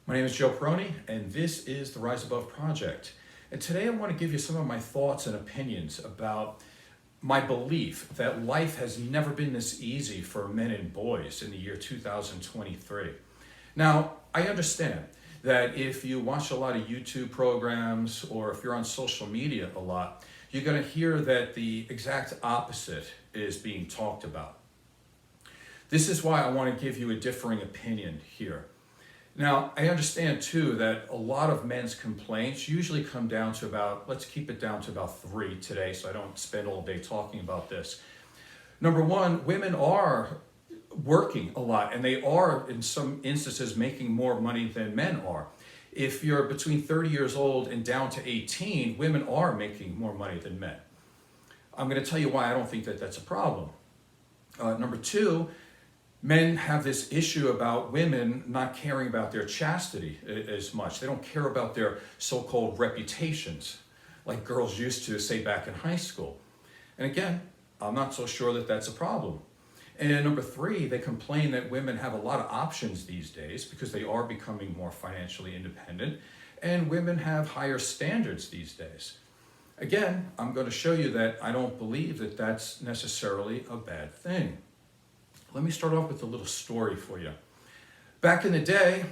My name is Joe Peroni, and this is the Rise Above Project. And today I want to give you some of my thoughts and opinions about my belief that life has never been this easy for men and boys in the year 2023. Now, I understand that if you watch a lot of YouTube programs or if you're on social media a lot, you're going to hear that the exact opposite is being talked about. This is why I want to give you a differing opinion here. Now, I understand too that a lot of men's complaints usually come down to about, let's keep it down to about 3 today so I don't spend all day talking about this. Number one, women are working a lot and they are in some instances making more money than men are. If you're between 30 years old and down to 18, women are making more money than men. I'm going to tell you why I don't think that that's a problem. Number two, men have this issue about women not caring about their chastity as much. They don't care about their so-called reputations like girls used to, say, back in high school. And again, I'm not so sure that that's a problem. And number three, they complain that women have a lot of options these days because they are becoming more financially independent, and women have higher standards these days. Again, I'm going to show you that I don't believe that that's necessarily a bad thing. Let me start off with a little story for you. Back in the day,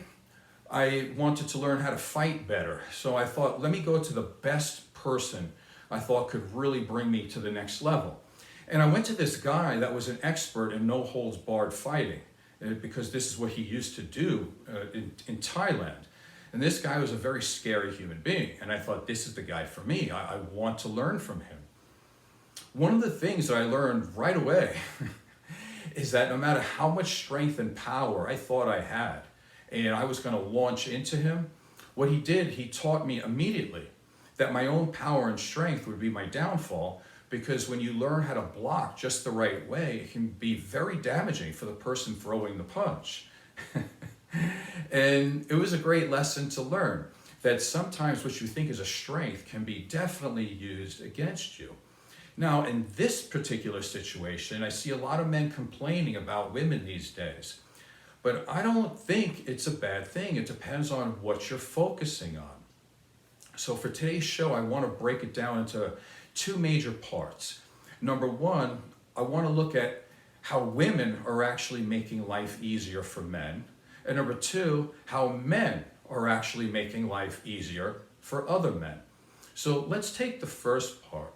I wanted to learn how to fight better. So I thought, let me go to the best person I thought could really bring me to the next level. And I went to this guy that was an expert in no-holds-barred fighting, because this is what he used to do in Thailand. And this guy was a very scary human being. And I thought, this is the guy for me. I want to learn from him. One of the things that I learned right away is that no matter how much strength and power I thought I had, and I was going to launch into him, what he did, he taught me immediately that my own power and strength would be my downfall, because when you learn how to block just the right way, it can be very damaging for the person throwing the punch. And it was a great lesson to learn that sometimes what you think is a strength can be definitely used against you. Now, in this particular situation, I see a lot of men complaining about women these days, but I don't think it's a bad thing. It depends on what you're focusing on. So for today's show, I want to break it down into 2 major parts. Number one, I want to look at how women are actually making life easier for men. And number 2, how men are actually making life easier for other men. So let's take the first part.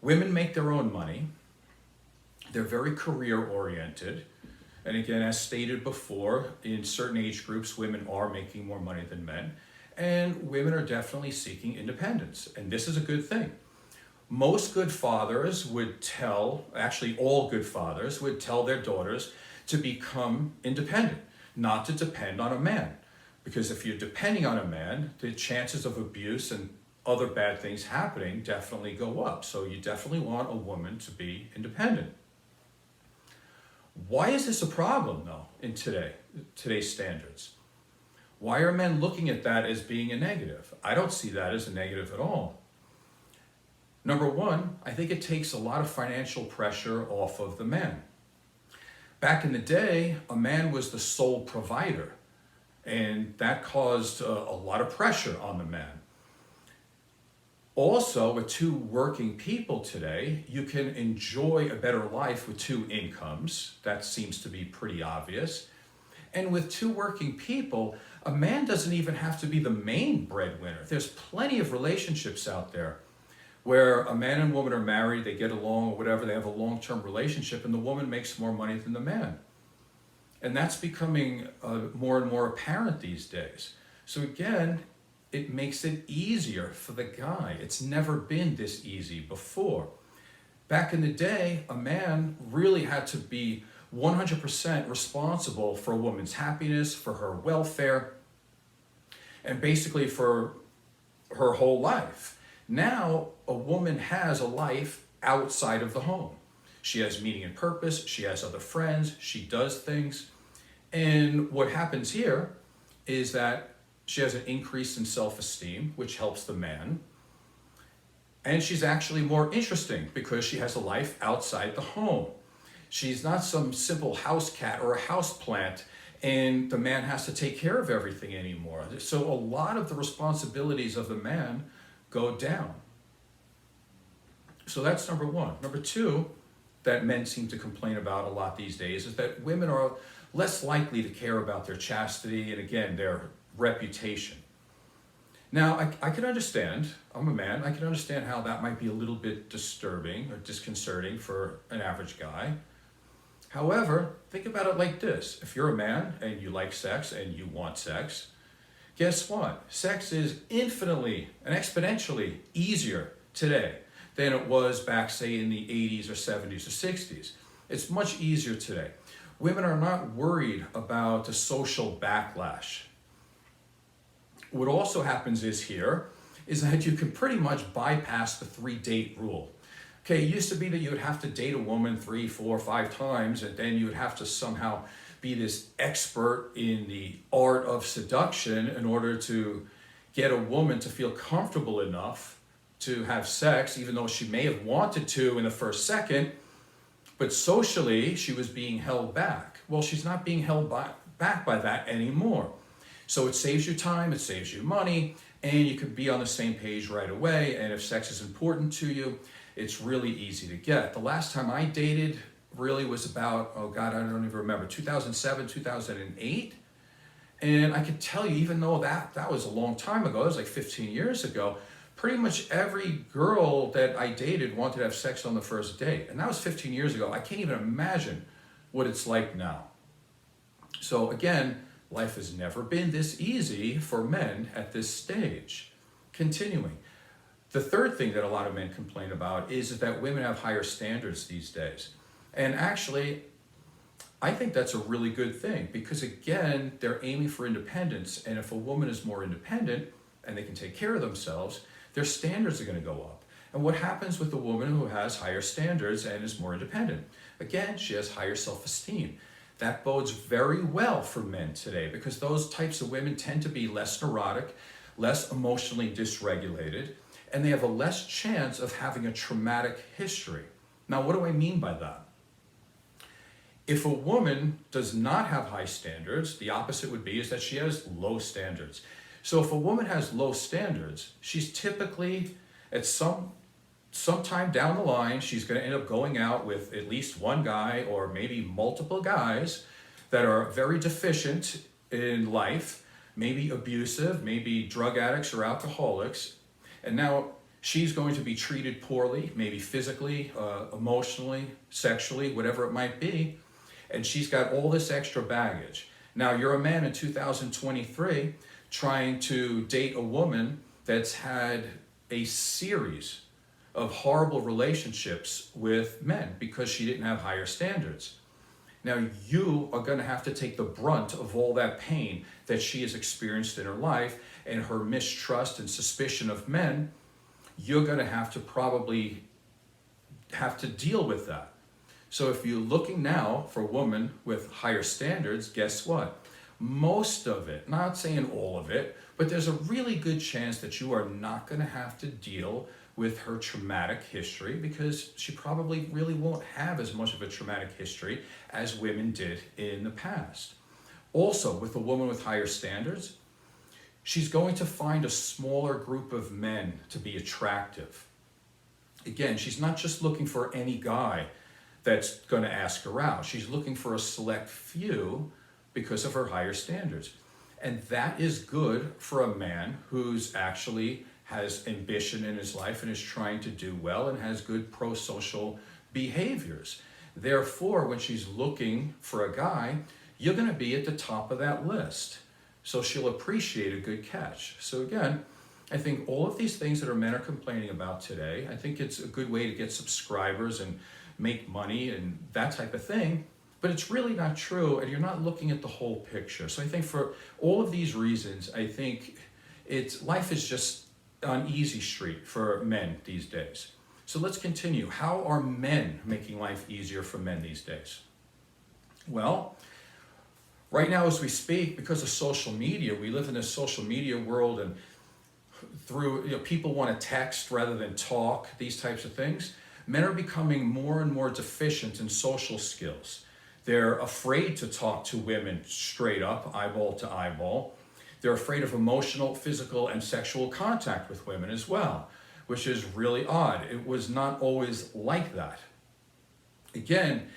Women make their own money. They're very career-oriented. And again, as stated before, in certain age groups, women are making more money than men. And women are definitely seeking independence. And this is a good thing. Most good fathers would tell, actually all good fathers would tell their daughters to become independent, not to depend on a man. Because if you're depending on a man, the chances of abuse and other bad things happening definitely go up. So you definitely want a woman to be independent. Why is this a problem though in today's standards? Why are men looking at that as being a negative? I don't see that as a negative at all. Number one, I think it takes a lot of financial pressure off of the man. Back in the day, a man was the sole provider, and that caused a lot of pressure on the man. Also, with 2 working people today, you can enjoy a better life with 2 incomes. That seems to be pretty obvious. And with 2 working people, a man doesn't even have to be the main breadwinner. There's plenty of relationships out there where a man and woman are married, they get along or whatever, they have a long-term relationship, and the woman makes more money than the man. And that's becoming more and more apparent these days. So again, it makes it easier for the guy. It's never been this easy before. Back in the day, a man really had to be 100% responsible for a woman's happiness, for her welfare, and basically for her whole life. Now, a woman has a life outside of the home. She has meaning and purpose, she has other friends, she does things. And what happens here is that she has an increase in self-esteem, which helps the man. And she's actually more interesting because she has a life outside the home. She's not some simple house cat or a house plant and the man has to take care of everything anymore. So a lot of the responsibilities of the man go down. So that's number one. Number two, that men seem to complain about a lot these days, is that women are less likely to care about their chastity and, again, their reputation. Now, I can understand, I'm a man, I can understand how that might be a little bit disturbing or disconcerting for an average guy. However, think about it like this. If you're a man and you like sex and you want sex, guess what? Sex is infinitely and exponentially easier today than it was back, say, in the 80s or 70s or 60s. It's much easier today. Women are not worried about the social backlash. What also happens is that you can pretty much bypass the 3-date rule. Okay, it used to be that you would have to date a woman 3, 4, 5 times, and then you would have to somehow be this expert in the art of seduction in order to get a woman to feel comfortable enough to have sex, even though she may have wanted to in the first second, but socially she was being held back. Well, she's not being held back by that anymore. So it saves you time, it saves you money, and you can be on the same page right away. And if sex is important to you, it's really easy to get. The last time I dated really was about, oh God, I don't even remember, 2007, 2008. And I could tell you, even though that was a long time ago, it was like 15 years ago, pretty much every girl that I dated wanted to have sex on the first date. And that was 15 years ago. I can't even imagine what it's like now. So again, life has never been this easy for men at this stage. Continuing. The third thing that a lot of men complain about is that women have higher standards these days. And actually, I think that's a really good thing because, again, they're aiming for independence. And if a woman is more independent and they can take care of themselves, their standards are going to go up. And what happens with a woman who has higher standards and is more independent? Again, she has higher self-esteem. That bodes very well for men today because those types of women tend to be less neurotic, less emotionally dysregulated, and they have a less chance of having a traumatic history. Now, what do I mean by that? If a woman does not have high standards, the opposite would be is that she has low standards. So if a woman has low standards, she's typically at sometime down the line, she's going to end up going out with at least one guy or maybe multiple guys that are very deficient in life, maybe abusive, maybe drug addicts or alcoholics. And now she's going to be treated poorly, maybe physically, emotionally, sexually, whatever it might be. And she's got all this extra baggage. Now you're a man in 2023 trying to date a woman that's had a series of horrible relationships with men because she didn't have higher standards. Now you are going to have to take the brunt of all that pain that she has experienced in her life and her mistrust and suspicion of men. You're going to have to probably have to deal with that. So if you're looking now for a woman with higher standards, guess what? Most of it, not saying all of it, but there's a really good chance that you are not going to have to deal with her traumatic history because she probably really won't have as much of a traumatic history as women did in the past. Also, with a woman with higher standards, she's going to find a smaller group of men to be attractive. Again, she's not just looking for any guy that's going to ask her out. She's looking for a select few because of her higher standards. And that is good for a man who's actually has ambition in his life and is trying to do well and has good pro-social behaviors. Therefore, when she's looking for a guy, you're going to be at the top of that list. So she'll appreciate a good catch. So again, I think all of these things that our men are complaining about today, I think it's a good way to get subscribers and make money and that type of thing. But it's really not true, and you're not looking at the whole picture. So I think for all of these reasons, I think life is just on easy street for men these days. So let's continue. How are men making life easier for men these days? Well, right now as we speak, because of social media, we live in this social media world, and through people want to text rather than talk, these types of things. Men are becoming more and more deficient in social skills. They're afraid to talk to women straight up, eyeball to eyeball. They're afraid of emotional, physical, and sexual contact with women as well, which is really odd. It was not always like that. Again,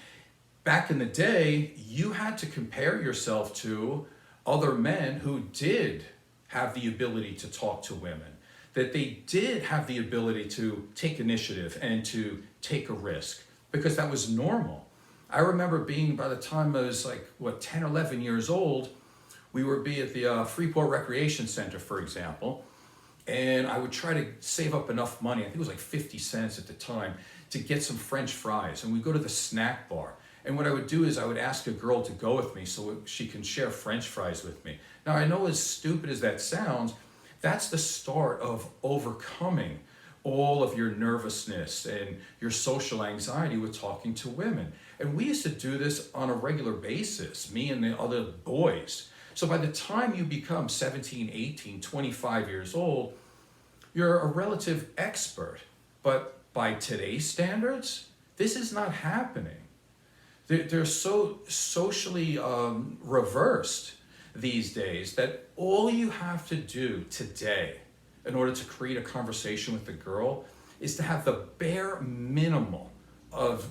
back in the day, you had to compare yourself to other men who did have the ability to talk to women, that they did have the ability to take initiative and to take a risk, because that was normal. I remember being, by the time I was like, 10 or 11 years old, we would be at the Freeport Recreation Center, for example, and I would try to save up enough money, I think it was like 50 cents at the time, to get some French fries. And we'd go to the snack bar. And what I would do is I would ask a girl to go with me so she can share French fries with me. Now, I know, as stupid as that sounds, that's the start of overcoming all of your nervousness and your social anxiety with talking to women. And we used to do this on a regular basis, me and the other boys. So by the time you become 17, 18, 25 years old, you're a relative expert. But by today's standards, this is not happening. They're so socially reversed these days that all you have to do today in order to create a conversation with a girl is to have the bare minimal of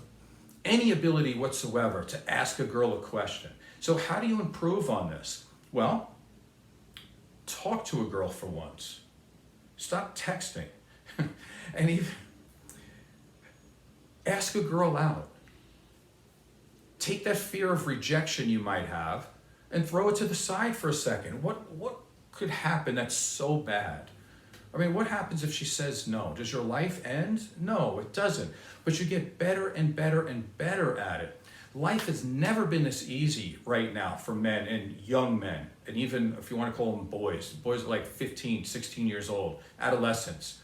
any ability whatsoever to ask a girl a question. So how do you improve on this? Well, talk to a girl for once. Stop texting. And even ask a girl out. Take that fear of rejection you might have and throw it to the side for a second. What could happen that's so bad? I mean, what happens if she says no? Does your life end? No, it doesn't. But you get better and better and better at it. Life has never been this easy right now for men and young men, and even if you want to call them boys. Boys are like 15, 16 years old, adolescents.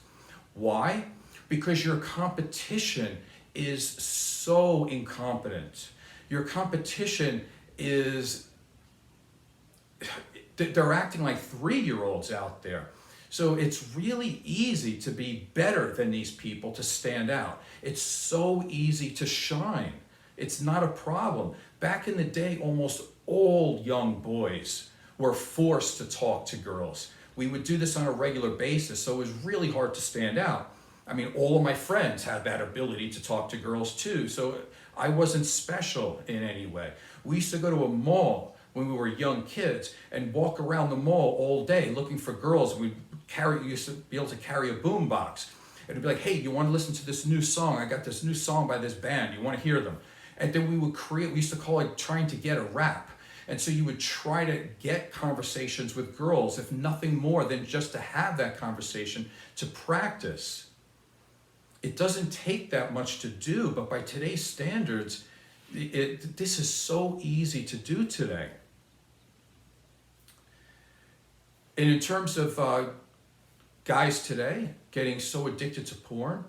Why? Because your competition is so incompetent. Your competition is, they're acting like 3-year-olds out there. So it's really easy to be better than these people, to stand out. It's so easy to shine. It's not a problem. Back in the day, almost all young boys were forced to talk to girls. We would do this on a regular basis, so it was really hard to stand out. I mean, all of my friends had that ability to talk to girls too, so I wasn't special in any way. We used to go to a mall when we were young kids and walk around the mall all day looking for girls. We used to be able to carry a boom box. And it'd be like, hey, you want to listen to this new song? I got this new song by this band. You want to hear them? And then we used to call it trying to get a rap. And so you would try to get conversations with girls, if nothing more than just to have that conversation, to practice. It doesn't take that much to do, but by today's standards, this is so easy to do today. And in terms of guys today getting so addicted to porn,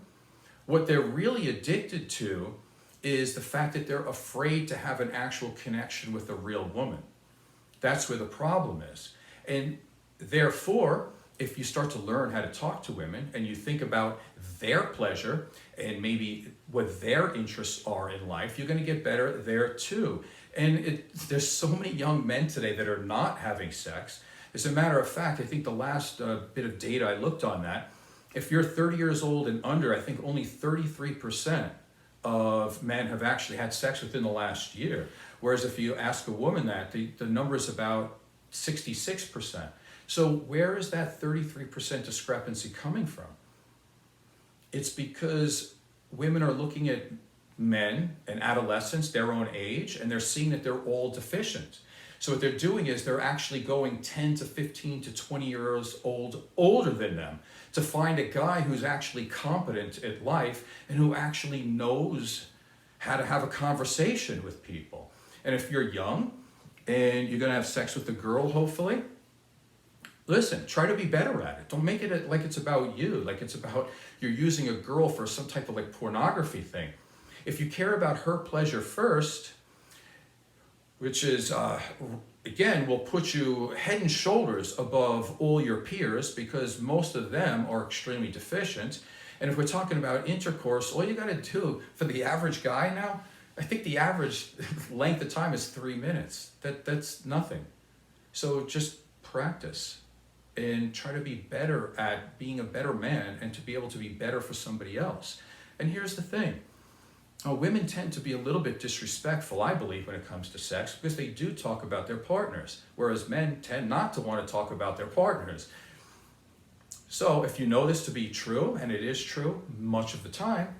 what they're really addicted to is the fact that they're afraid to have an actual connection with a real woman. That's where the problem is. And therefore, if you start to learn how to talk to women and you think about their pleasure and maybe what their interests are in life, you're going to get better there too. And there's so many young men today that are not having sex. As a matter of fact, I think the last bit of data I looked on that, if you're 30 years old and under, I think only 33% of men have actually had sex within the last year. Whereas if you ask a woman that, the number is about 66%. So where is that 33% discrepancy coming from? It's because women are looking at men and adolescents their own age, and they're seeing that they're all deficient. So what they're doing is they're actually going 10 to 15 to 20 years older than them to find a guy who's actually competent at life and who actually knows how to have a conversation with people. And if you're young and you're going to have sex with a girl, hopefully, listen, try to be better at it. Don't make it like it's about you, like it's about you're using a girl for some type of like pornography thing. If you care about her pleasure first, which is, again, will put you head and shoulders above all your peers because most of them are extremely deficient. And if we're talking about intercourse, all you got to do for the average guy now, I think the average length of time is 3 minutes. That's nothing. So just practice and try to be better at being a better man and to be able to be better for somebody else. And here's the thing. Women tend to be a little bit disrespectful, I believe, when it comes to sex because they do talk about their partners, whereas men tend not to want to talk about their partners. So if you know this to be true, and it is true much of the time,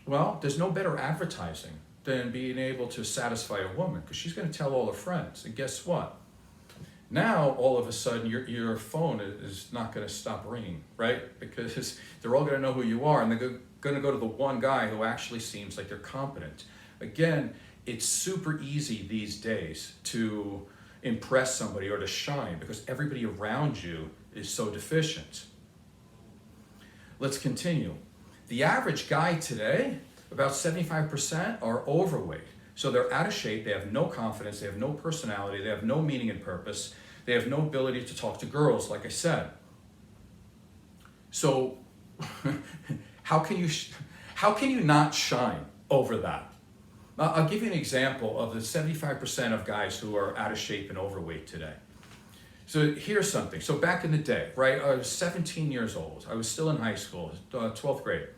well, there's no better advertising than being able to satisfy a woman because she's going to tell all her friends. And guess what? Now, all of a sudden, your phone is not going to stop ringing, right? Because they're all going to know who you are, and they're going to go to the one guy who actually seems like they're competent. Again, it's super easy these days to impress somebody or to shine because everybody around you is so deficient. Let's continue. The average guy today, about 75% are overweight. So they're out of shape, they have no confidence, they have no personality, they have no meaning and purpose, they have no ability to talk to girls, like I said. So how can you not shine over that? I'll give you an example of the 75% of guys who are out of shape and overweight today. So here's something. So back in the day, right, I was 17 years old. I was still in high school, 12th grade.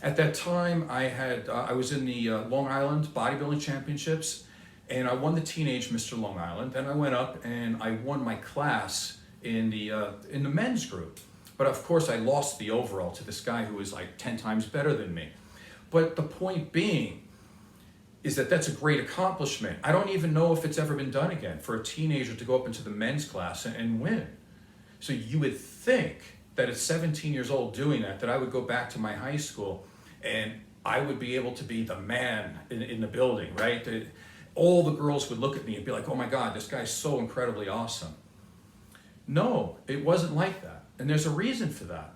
At that time, I was in the Long Island Bodybuilding Championships, and I won the Teenage Mr. Long Island. Then I went up and I won my class in the men's group. But of course, I lost the overall to this guy who was like 10 times better than me. But the point being is that that's a great accomplishment. I don't even know if it's ever been done again for a teenager to go up into the men's class and win. So you would think that at 17 years old doing that I would go back to my high school and I would be able to be the man in the building, right? All the girls would look at me and be like, oh my God, this guy's so incredibly awesome. No, it wasn't like that. And there's a reason for that.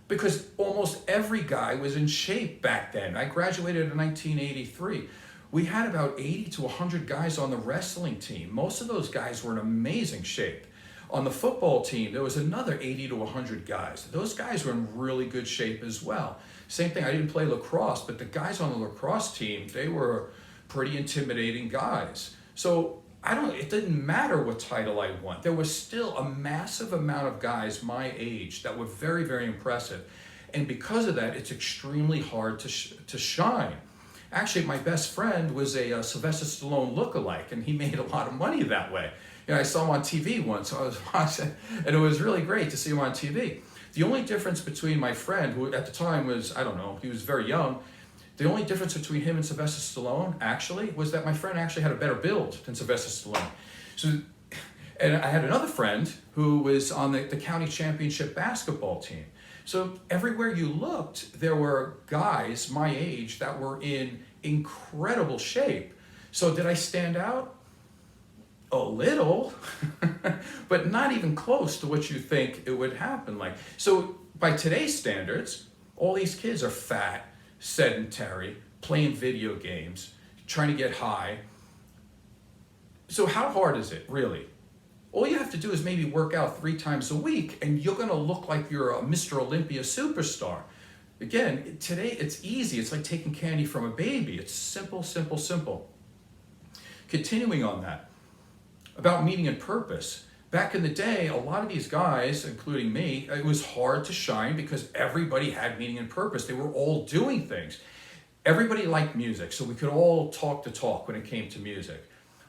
Because almost every guy was in shape back then. I graduated in 1983. We had about 80 to 100 guys on the wrestling team. Most of those guys were in amazing shape. On the football team, there was another 80 to 100 guys. Those guys were in really good shape as well. Same thing, I didn't play lacrosse, but the guys on the lacrosse team, they were pretty intimidating guys. So it didn't matter what title I won. There was still a massive amount of guys my age that were very, very impressive. And because of that, it's extremely hard to shine. Actually, my best friend was a Sylvester Stallone lookalike, and he made a lot of money that way. I saw him on TV once, so I was watching, and it was really great to see him on TV. The only difference between my friend, who at the time was, I don't know, he was very young, the only difference between him and Sylvester Stallone, actually, was that my friend actually had a better build than Sylvester Stallone. So, and I had another friend who was on the county championship basketball team. So everywhere you looked, there were guys my age that were in incredible shape. So did I stand out? A little, but not even close to what you think it would happen like. So by today's standards, all these kids are fat, sedentary, playing video games, trying to get high. So how hard is it, really? All you have to do is maybe work out 3 times a week and you're gonna look like you're a Mr. Olympia superstar. Again, today it's easy. It's like taking candy from a baby. It's simple, simple, simple. Continuing on that, about meaning and purpose. Back in the day, a lot of these guys, including me, it was hard to shine because everybody had meaning and purpose. They were all doing things. Everybody liked music, so we could all talk the talk when it came to music.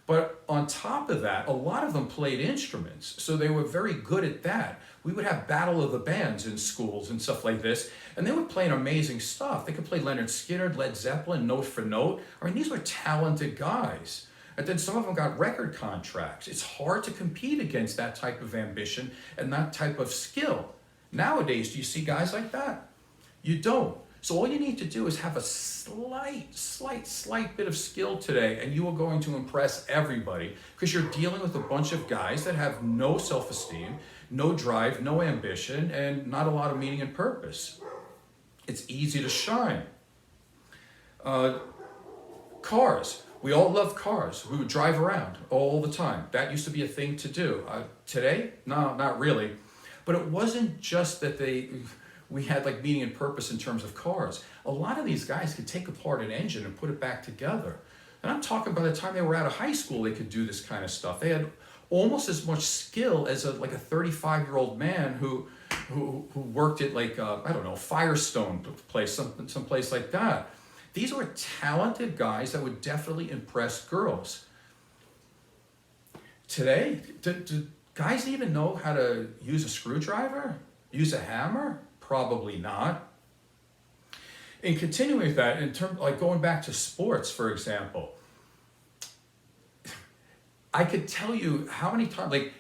But on top of that, a lot of them played instruments, so they were very good at that. We would have battle of the bands in schools and stuff like this, and they were playing amazing stuff. They could play Leonard Skinner, Led Zeppelin, note for note. I mean, these were talented guys. And then some of them got record contracts. It's hard to compete against that type of ambition and that type of skill. Nowadays, do you see guys like that? You don't. So all you need to do is have a slight bit of skill today, and you are going to impress everybody because you're dealing with a bunch of guys that have no self-esteem, no drive, no ambition, and not a lot of meaning and purpose. It's easy to shine. Cars. We all love cars. We would drive around all the time. That used to be a thing to do. Today, no, not really. But it wasn't just that we had like meaning and purpose in terms of cars. A lot of these guys could take apart an engine and put it back together. And I'm talking by the time they were out of high school, they could do this kind of stuff. They had almost as much skill as like a 35-year-old man who worked at like, I don't know, Firestone place, some place like that. These were talented guys that would definitely impress girls. Today, do guys even know how to use a screwdriver? Use a hammer? Probably not. And continuing with that, in terms like going back to sports, for example, I could tell you how many times, like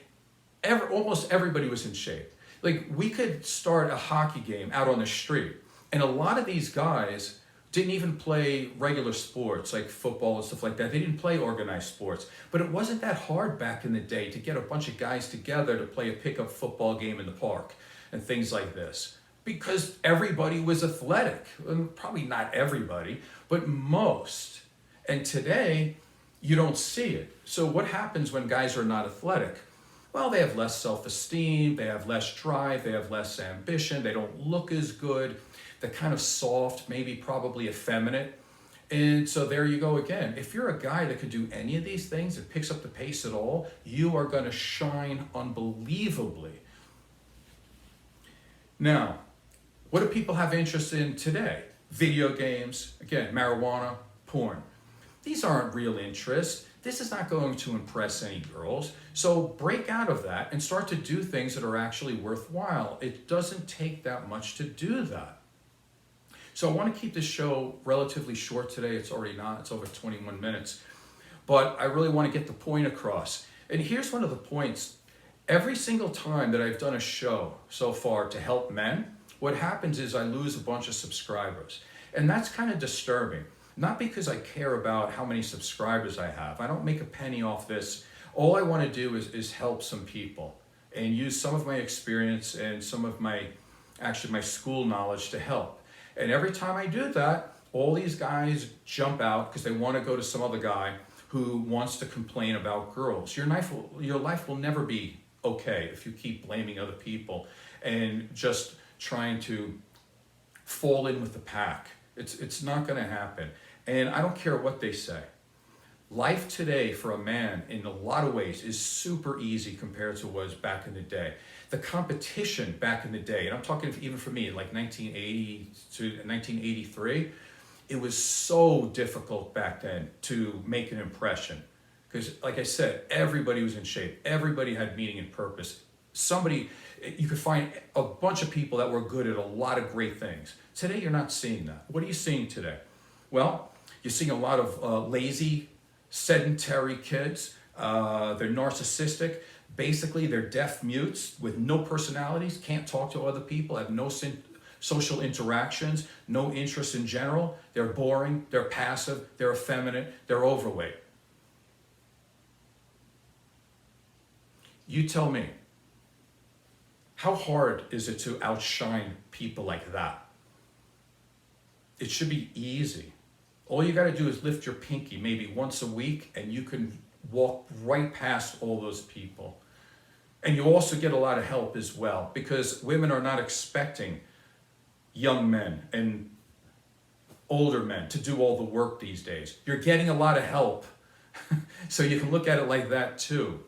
almost everybody was in shape. Like we could start a hockey game out on the street, and a lot of these guys didn't even play regular sports like football and stuff like that. They didn't play organized sports, but it wasn't that hard back in the day to get a bunch of guys together to play a pickup football game in the park and things like this. Because everybody was athletic. Probably not everybody, but most. And today, you don't see it. So what happens when guys are not athletic? Well, they have less self-esteem, they have less drive, they have less ambition, they don't look as good, they're kind of soft, maybe probably effeminate. And so there you go again. If you're a guy that could do any of these things, that picks up the pace at all, you are going to shine unbelievably. Now, what do people have interest in today? Video games, again, marijuana, porn. These aren't real interests. This is not going to impress any girls. So break out of that and start to do things that are actually worthwhile. It doesn't take that much to do that. So I want to keep this show relatively short today. It's already not. It's over 21 minutes. But I really want to get the point across. And here's one of the points. Every single time that I've done a show so far to help men, what happens is I lose a bunch of subscribers. And that's kind of disturbing. Not because I care about how many subscribers I have. I don't make a penny off this. All I want to do is help some people and use some of my experience and some of my school knowledge to help. And every time I do that, all these guys jump out because they want to go to some other guy who wants to complain about girls. Your life will never be okay if you keep blaming other people and just trying to fall in with the pack. It's not going to happen. And I don't care what they say. Life today for a man in a lot of ways is super easy compared to what was back in the day. The competition back in the day, and I'm talking even for me, like 1980 to 1983, it was so difficult back then to make an impression. Because like I said, everybody was in shape. Everybody had meaning and purpose. You could find a bunch of people that were good at a lot of great things. Today, you're not seeing that. What are you seeing today? Well, you're seeing a lot of lazy, sedentary kids. They're narcissistic. Basically, they're deaf mutes with no personalities, can't talk to other people, have no social interactions, no interest in general. They're boring, they're passive, they're effeminate, they're overweight. You tell me, how hard is it to outshine people like that? It should be easy. All you got to do is lift your pinky maybe once a week and you can walk right past all those people. And you also get a lot of help as well because women are not expecting young men and older men to do all the work these days. You're getting a lot of help. So you can look at it like that too.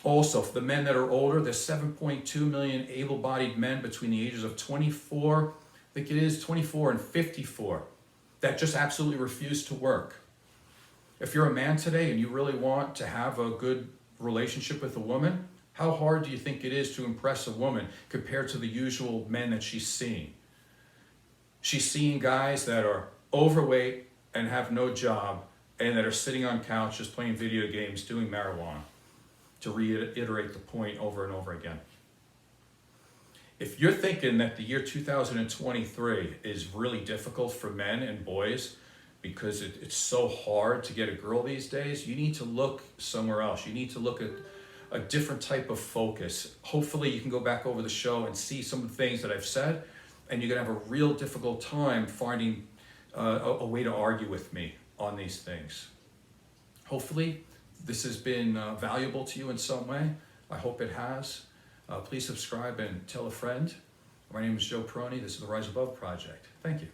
Also, for the men that are older, there's 7.2 million able-bodied men between the ages of 24 and 54 that just absolutely refuse to work. If you're a man today and you really want to have a good relationship with a woman, how hard do you think it is to impress a woman compared to the usual men that she's seeing? She's seeing guys that are overweight and have no job and that are sitting on couches playing video games, doing marijuana, to reiterate the point over and over again. If you're thinking that the year 2023 is really difficult for men and boys because it's so hard to get a girl these days, you need to look somewhere else. You need to look at a different type of focus. Hopefully you can go back over the show and see some of the things that I've said, and you're going to have a real difficult time finding a way to argue with me on these things. Hopefully this has been valuable to you in some way. I hope it has. Please subscribe and tell a friend. My name is Joe Peroni. This is the Rise Above Project. Thank you.